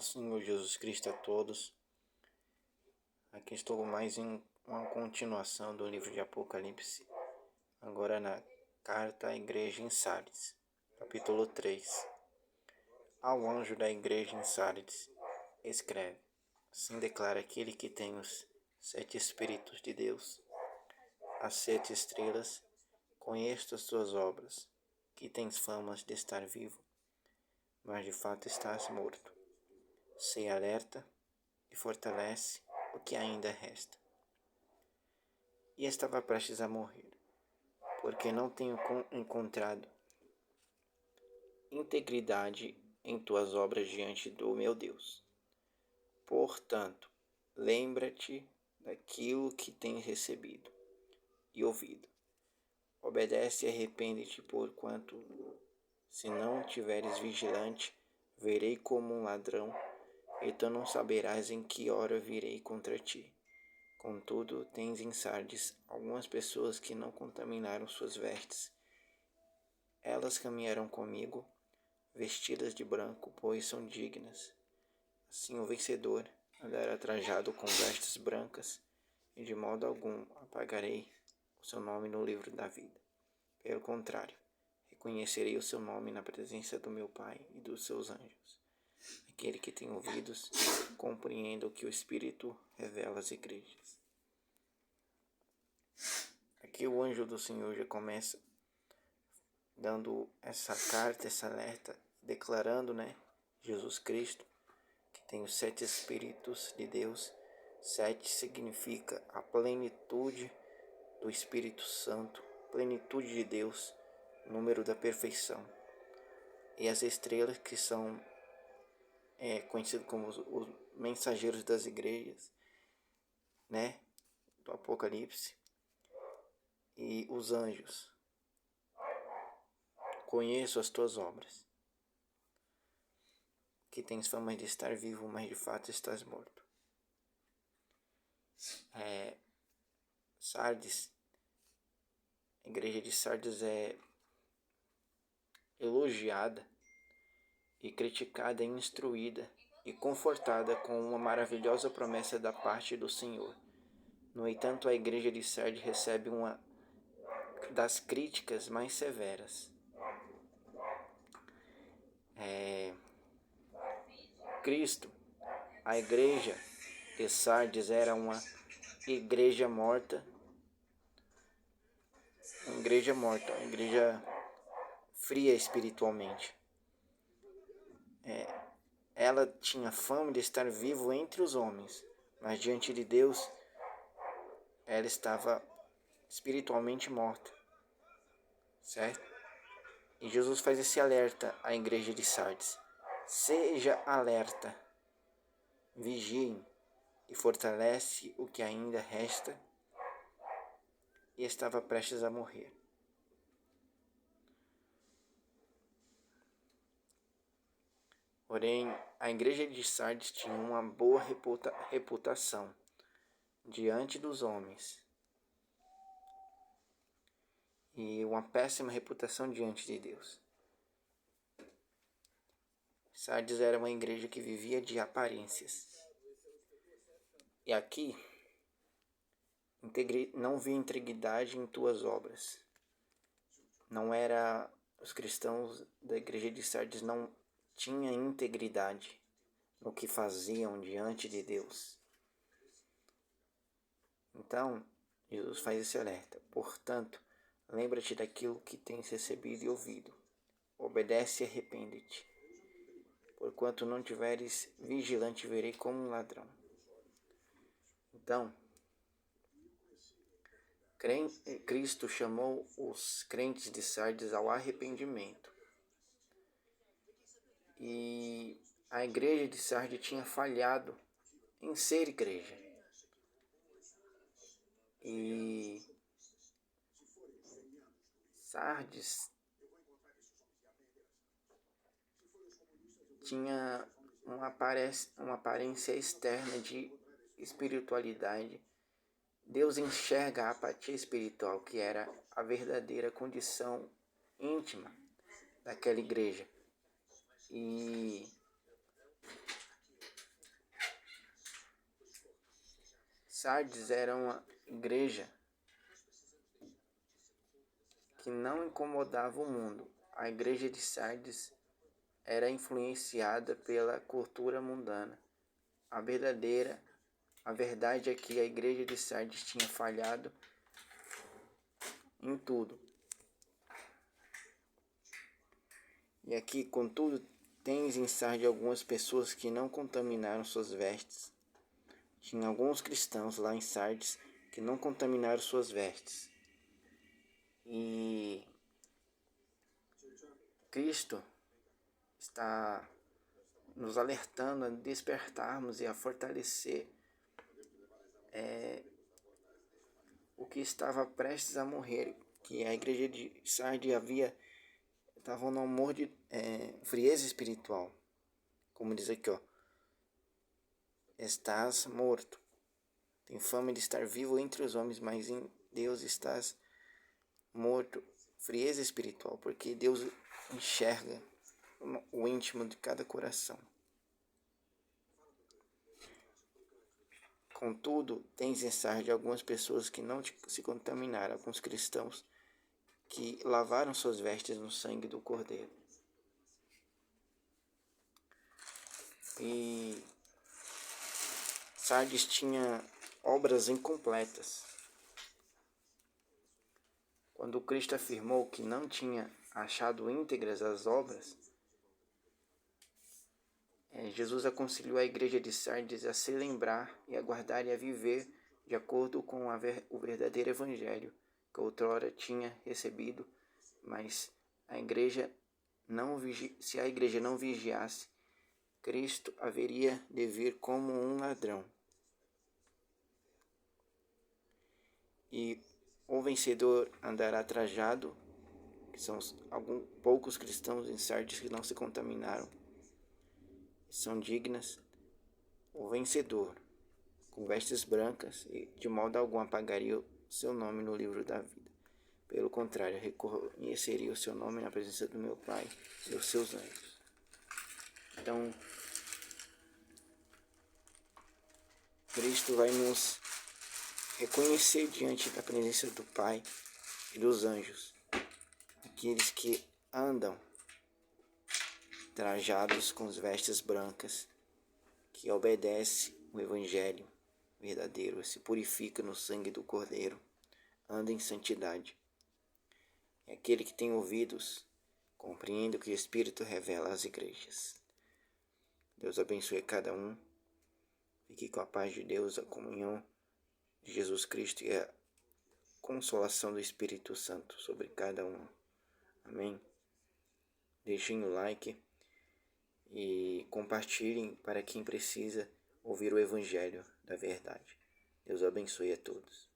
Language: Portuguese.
Senhor Jesus Cristo a todos. Aqui estou mais em uma continuação do livro de Apocalipse, agora na carta à igreja em Sardes, capítulo 3. Ao anjo da igreja em Sardes, escreve: assim declara aquele que tem os 7 Espíritos de Deus, as 7 estrelas. Conheço as tuas obras, que tens famas de estar vivo, mas de fato estás morto. Se alerta e fortalece o que ainda resta. E estava prestes a morrer, porque não tenho encontrado integridade em tuas obras diante do meu Deus. Portanto, lembra-te daquilo que tens recebido e ouvido. Obedece e arrepende-te, porquanto, se não tiveres vigilante, verei como um ladrão, e tu não saberás em que hora virei contra ti. Contudo, tens em Sardes algumas pessoas que não contaminaram suas vestes. Elas caminharão comigo, vestidas de branco, pois são dignas. Assim o vencedor andará trajado com vestes brancas, e de modo algum apagarei o seu nome no livro da vida. Pelo contrário, reconhecerei o seu nome na presença do meu Pai e dos seus anjos. Aquele que tem ouvidos, compreenda o que o Espírito revela às igrejas. Aqui o anjo do Senhor já começa dando essa carta, essa alerta, declarando, Jesus Cristo, que tem os 7 Espíritos de Deus. 7 significa a plenitude do Espírito Santo, plenitude de Deus, número da perfeição. E as estrelas, que são conhecidos como os mensageiros das igrejas, do Apocalipse. E os anjos: conheço as tuas obras, que tens fama de estar vivo, mas de fato estás morto. Sardes, a igreja de Sardes é elogiada e criticada, e instruída e confortada com uma maravilhosa promessa da parte do Senhor. No entanto, a igreja de Sardes recebe uma das críticas mais severas. Cristo, a igreja de Sardes era uma igreja morta, uma igreja fria espiritualmente. Ela tinha fama de estar vivo entre os homens, mas diante de Deus ela estava espiritualmente morta, certo? E Jesus faz esse alerta à igreja de Sardes: seja alerta, vigiem, e fortalece o que ainda resta, e estava prestes a morrer. Porém, a igreja de Sardes tinha uma boa reputação diante dos homens e uma péssima reputação diante de Deus. Sardes era uma igreja que vivia de aparências. E aqui, não vi integridade em tuas obras. Não era, os cristãos da igreja de Sardes não tinham integridade no que faziam diante de Deus. Então, Jesus faz esse alerta: portanto, lembra-te daquilo que tens recebido e ouvido. Obedece e arrepende-te. Porquanto não tiveres vigilante, verei como um ladrão. Então, Cristo chamou os crentes de Sardes ao arrependimento. E a igreja de Sardes tinha falhado em ser igreja. E Sardes tinha uma aparência externa de espiritualidade. Deus enxerga a apatia espiritual, que era a verdadeira condição íntima daquela igreja. E Sardes era uma igreja que não incomodava o mundo. A igreja de Sardes era influenciada pela cultura mundana. A verdade é que a igreja de Sardes tinha falhado em tudo. E aqui, contudo, tens em Sardes algumas pessoas que não contaminaram suas vestes. Tinha alguns cristãos lá em Sardes que não contaminaram suas vestes. E Cristo está nos alertando a despertarmos e a fortalecer o que estava prestes a morrer, que a igreja de Sardes estava no amor de frieza espiritual, como diz aqui, ó, estás morto, tem fama de estar vivo entre os homens, mas em Deus estás morto, frieza espiritual, porque Deus enxerga o íntimo de cada coração. Contudo, tens em Sardes algumas pessoas que não se contaminaram, alguns cristãos que lavaram suas vestes no sangue do Cordeiro. E Sardes tinha obras incompletas. Quando Cristo afirmou que não tinha achado íntegras as obras, Jesus aconselhou a igreja de Sardes a se lembrar e a guardar e a viver de acordo com o verdadeiro evangelho que outrora tinha recebido, mas se a igreja não vigiasse, Cristo haveria de vir como um ladrão. E o vencedor andará trajado, que são poucos cristãos em Sardes que não se contaminaram, são dignas. O vencedor, com vestes brancas, e de modo algum apagaria o seu nome no livro da vida. Pelo contrário, reconheceria o seu nome na presença do meu Pai e dos seus anjos. Então, Cristo vai nos reconhecer diante da presença do Pai e dos anjos, aqueles que andam trajados com as vestes brancas, que obedece o Evangelho verdadeiro, se purifica no sangue do Cordeiro, anda em santidade. É aquele que tem ouvidos, compreende o que o Espírito revela às igrejas. Deus abençoe cada um. Fique com a paz de Deus, a comunhão de Jesus Cristo e a consolação do Espírito Santo sobre cada um. Amém. Deixem o like e compartilhem para quem precisa ouvir o Evangelho da verdade. Deus abençoe a todos.